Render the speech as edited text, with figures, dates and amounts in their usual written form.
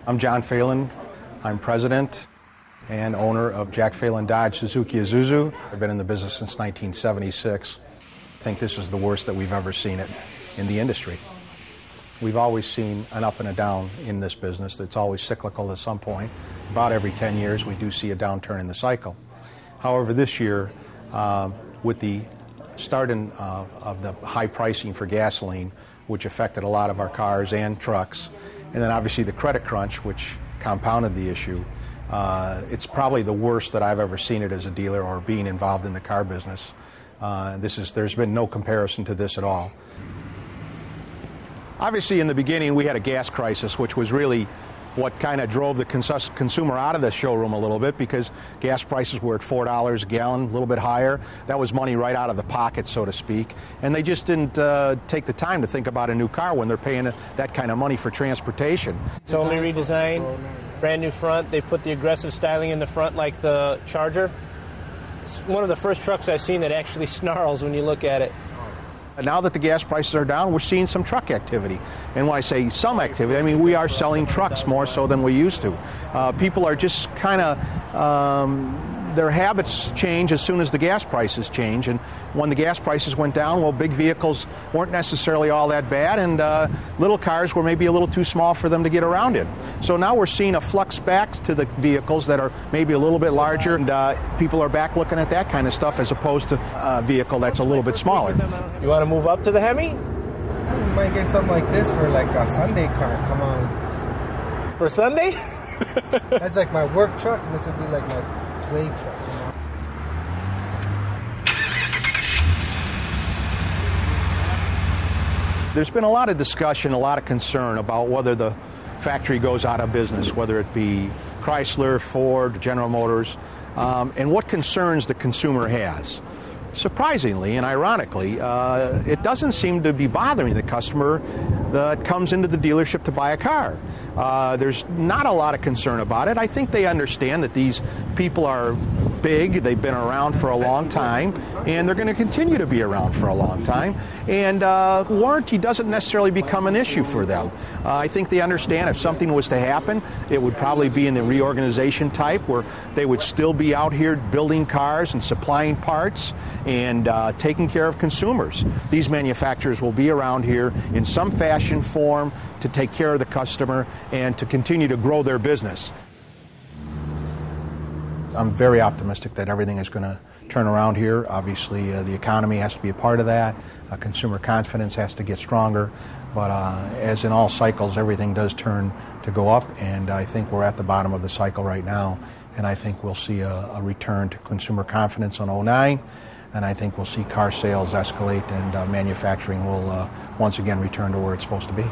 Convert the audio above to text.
I'm John Phelan. I'm president and owner of Jack Phelan Dodge Suzuki Isuzu. I've been in the business since 1976. I think this is the worst that we've ever seen it in the industry. We've always seen an up and a down in this business. It's always cyclical at some point. About every 10 years we do see a downturn in the cycle. However, this year, with the start of the high pricing for gasoline, which affected a lot of our cars and trucks, and then obviously the credit crunch, which compounded the issue, it's probably the worst that I've ever seen it as a dealer or being involved in the car business. There's been no comparison to this at all. Obviously, in the beginning, we had a gas crisis, which was really what kind of drove the consumer out of the showroom a little bit, because gas prices were at $4 a gallon, a little bit higher. That was money right out of the pocket, so to speak. And they just didn't take the time to think about a new car when they're paying that kind of money for transportation. Totally redesigned, brand new front. They put the aggressive styling in the front like the Charger. It's one of the first trucks I've seen that actually snarls when you look at it. Now that the gas prices are down, we're seeing some truck activity. And when I say some activity, I mean we are selling trucks more so than we used to. People are just kind of, their habits change as soon as the gas prices change. And when the gas prices went down, well, big vehicles weren't necessarily all that bad, and little cars were maybe a little too small for them to get around in. So now we're seeing a flux back to the vehicles that are maybe a little bit larger, and people are back looking at that kind of stuff as opposed to a vehicle that's a little bit smaller. You want to move up to the Hemi? We might get something like this for like a Sunday car. Come on. For Sunday? That's like my work truck. This would be like my play truck. There's been a lot of discussion, a lot of concern about whether the factory goes out of business, whether it be Chrysler, Ford, General Motors, and what concerns the consumer has. Surprisingly and ironically, it doesn't seem to be bothering the customer that comes into the dealership to buy a car. There's not a lot of concern about it. I think they understand that these people are big, they've been around for a long time, and they're going to continue to be around for a long time. And warranty doesn't necessarily become an issue for them. I think they understand if something was to happen, it would probably be in the reorganization type, where they would still be out here building cars and supplying parts and taking care of consumers. These manufacturers will be around here in some fashion, form, to take care of the customer and to continue to grow their business. I'm very optimistic that everything is going to turn around here. Obviously, the economy has to be a part of that. Consumer confidence has to get stronger. But as in all cycles, everything does turn to go up, and I think we're at the bottom of the cycle right now. And I think we'll see a return to consumer confidence on 2009, and I think we'll see car sales escalate, and manufacturing will once again return to where it's supposed to be.